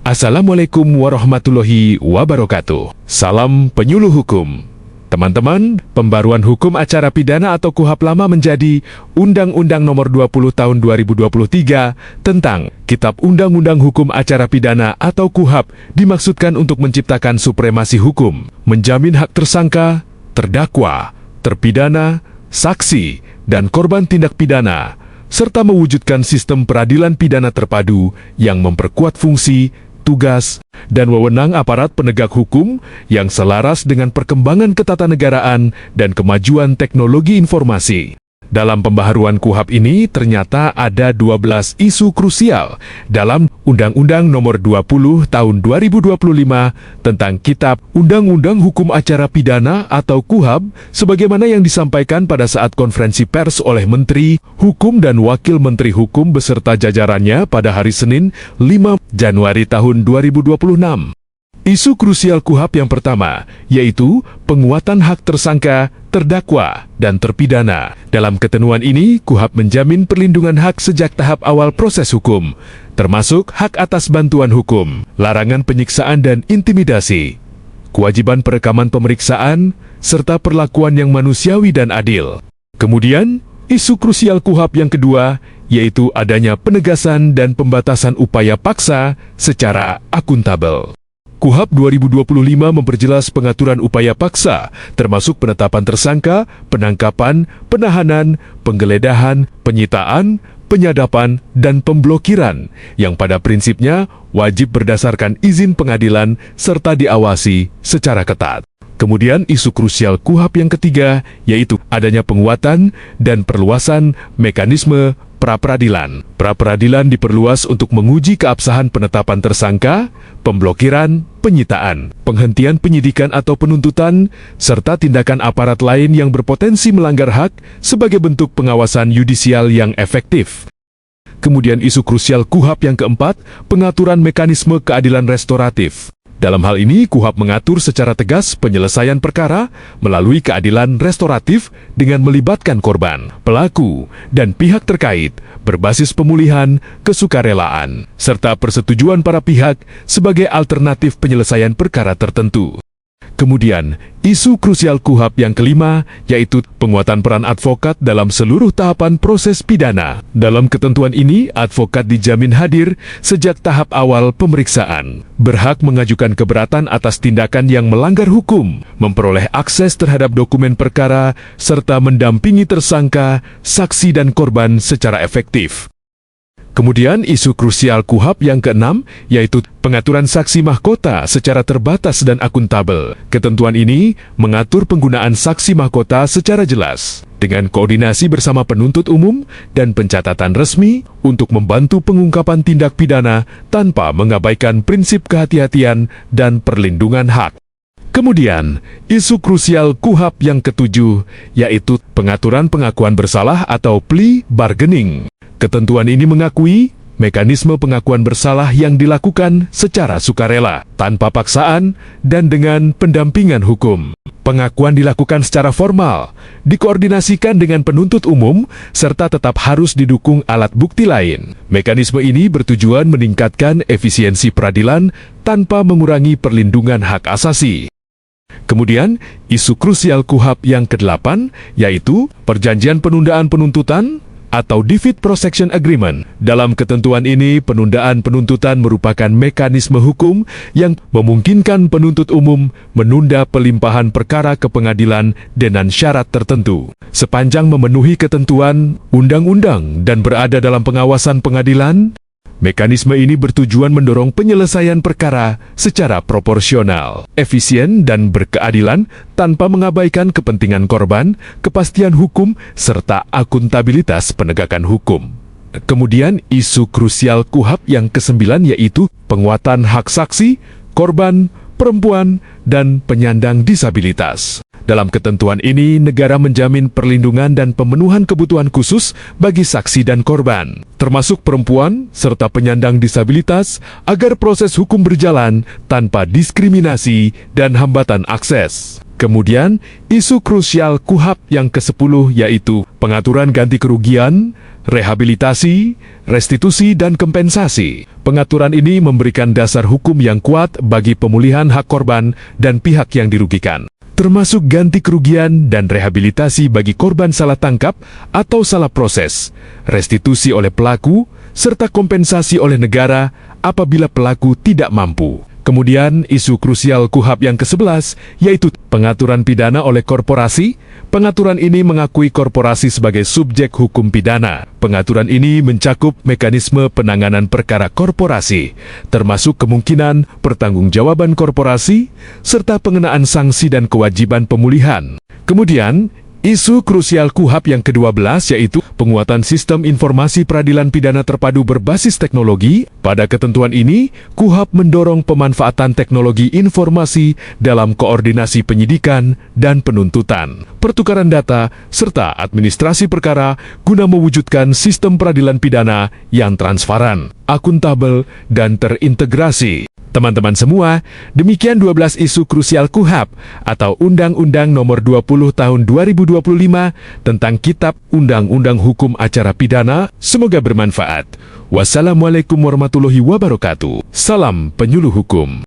Assalamualaikum warahmatullahi wabarakatuh. Salam penyuluh hukum. Teman-teman, pembaruan hukum acara pidana atau KUHP lama menjadi Undang-Undang Nomor 20 Tahun 2023 tentang Kitab Undang-Undang Hukum Acara Pidana atau KUHP dimaksudkan untuk menciptakan supremasi hukum, menjamin hak tersangka, terdakwa, terpidana, saksi, dan korban tindak pidana, serta mewujudkan sistem peradilan pidana terpadu yang memperkuat fungsi, tugas, dan wewenang aparat penegak hukum yang selaras dengan perkembangan ketatanegaraan dan kemajuan teknologi informasi. Dalam pembaharuan KUHP ini ternyata ada 12 isu krusial dalam Undang-Undang Nomor 20 Tahun 2025 tentang Kitab Undang-Undang Hukum Acara Pidana atau KUHP sebagaimana yang disampaikan pada saat konferensi pers oleh Menteri Hukum dan Wakil Menteri Hukum beserta jajarannya pada hari Senin 5 Januari tahun 2026. Isu krusial KUHP yang pertama, yaitu penguatan hak tersangka, terdakwa, dan terpidana. Dalam ketentuan ini, KUHP menjamin perlindungan hak sejak tahap awal proses hukum, termasuk hak atas bantuan hukum, larangan penyiksaan dan intimidasi, kewajiban perekaman pemeriksaan, serta perlakuan yang manusiawi dan adil. Kemudian, isu krusial KUHP yang kedua, yaitu adanya penegasan dan pembatasan upaya paksa secara akuntabel. KUHP 2025 memperjelas pengaturan upaya paksa, termasuk penetapan tersangka, penangkapan, penahanan, penggeledahan, penyitaan, penyadapan, dan pemblokiran, yang pada prinsipnya wajib berdasarkan izin pengadilan serta diawasi secara ketat. Kemudian isu krusial KUHP yang ketiga, yaitu adanya penguatan dan perluasan mekanisme pra-peradilan. Pra-peradilan diperluas untuk menguji keabsahan penetapan tersangka, pemblokiran, penyitaan, penghentian penyidikan atau penuntutan, serta tindakan aparat lain yang berpotensi melanggar hak sebagai bentuk pengawasan yudisial yang efektif. Kemudian isu krusial KUHP yang keempat, pengaturan mekanisme keadilan restoratif. Dalam hal ini, KUHP mengatur secara tegas penyelesaian perkara melalui keadilan restoratif dengan melibatkan korban, pelaku, dan pihak terkait berbasis pemulihan kesukarelaan, serta persetujuan para pihak sebagai alternatif penyelesaian perkara tertentu. Kemudian, isu krusial KUHP yang kelima, yaitu penguatan peran advokat dalam seluruh tahapan proses pidana. Dalam ketentuan ini, advokat dijamin hadir sejak tahap awal pemeriksaan, berhak mengajukan keberatan atas tindakan yang melanggar hukum, memperoleh akses terhadap dokumen perkara, serta mendampingi tersangka, saksi dan korban secara efektif. Kemudian isu krusial KUHP yang keenam, yaitu pengaturan saksi mahkota secara terbatas dan akuntabel. Ketentuan ini mengatur penggunaan saksi mahkota secara jelas, dengan koordinasi bersama penuntut umum dan pencatatan resmi untuk membantu pengungkapan tindak pidana tanpa mengabaikan prinsip kehati-hatian dan perlindungan hak. Kemudian, isu krusial KUHP yang ketujuh, yaitu pengaturan pengakuan bersalah atau plea bargaining. Ketentuan ini mengakui mekanisme pengakuan bersalah yang dilakukan secara sukarela, tanpa paksaan, dan dengan pendampingan hukum. Pengakuan dilakukan secara formal, dikoordinasikan dengan penuntut umum, serta tetap harus didukung alat bukti lain. Mekanisme ini bertujuan meningkatkan efisiensi peradilan tanpa mengurangi perlindungan hak asasi. Kemudian, isu krusial KUHP yang ke-8, yaitu perjanjian penundaan penuntutan atau Deferred Prosecution Agreement. Dalam ketentuan ini, penundaan penuntutan merupakan mekanisme hukum yang memungkinkan penuntut umum menunda pelimpahan perkara ke pengadilan dengan syarat tertentu, sepanjang memenuhi ketentuan undang-undang dan berada dalam pengawasan pengadilan. Mekanisme ini bertujuan mendorong penyelesaian perkara secara proporsional, efisien, dan berkeadilan tanpa mengabaikan kepentingan korban, kepastian hukum, serta akuntabilitas penegakan hukum. Kemudian isu krusial KUHP yang ke-9, yaitu penguatan hak saksi, korban, perempuan, dan penyandang disabilitas. Dalam ketentuan ini, negara menjamin perlindungan dan pemenuhan kebutuhan khusus bagi saksi dan korban, termasuk perempuan serta penyandang disabilitas, agar proses hukum berjalan tanpa diskriminasi dan hambatan akses. Kemudian, isu krusial KUHP yang ke-10, yaitu pengaturan ganti kerugian, rehabilitasi, restitusi, dan kompensasi. Pengaturan ini memberikan dasar hukum yang kuat bagi pemulihan hak korban dan pihak yang dirugikan, termasuk ganti kerugian dan rehabilitasi bagi korban salah tangkap atau salah proses, restitusi oleh pelaku, serta kompensasi oleh negara apabila pelaku tidak mampu. Kemudian, isu krusial KUHP yang ke-11, yaitu pengaturan pidana oleh korporasi. Pengaturan ini mengakui korporasi sebagai subjek hukum pidana. Pengaturan ini mencakup mekanisme penanganan perkara korporasi, termasuk kemungkinan pertanggungjawaban korporasi, serta pengenaan sanksi dan kewajiban pemulihan. Kemudian, isu krusial KUHP yang ke-12 yaitu penguatan sistem informasi peradilan pidana terpadu berbasis teknologi. Pada ketentuan ini, KUHP mendorong pemanfaatan teknologi informasi dalam koordinasi penyidikan dan penuntutan, pertukaran data, serta administrasi perkara guna mewujudkan sistem peradilan pidana yang transparan, akuntabel, dan terintegrasi. Teman-teman semua, demikian 12 isu krusial KUHP atau Undang-Undang Nomor 20 Tahun 2025 tentang Kitab Undang-Undang Hukum Acara Pidana. Semoga bermanfaat. Wassalamualaikum warahmatullahi wabarakatuh. Salam penyuluh hukum.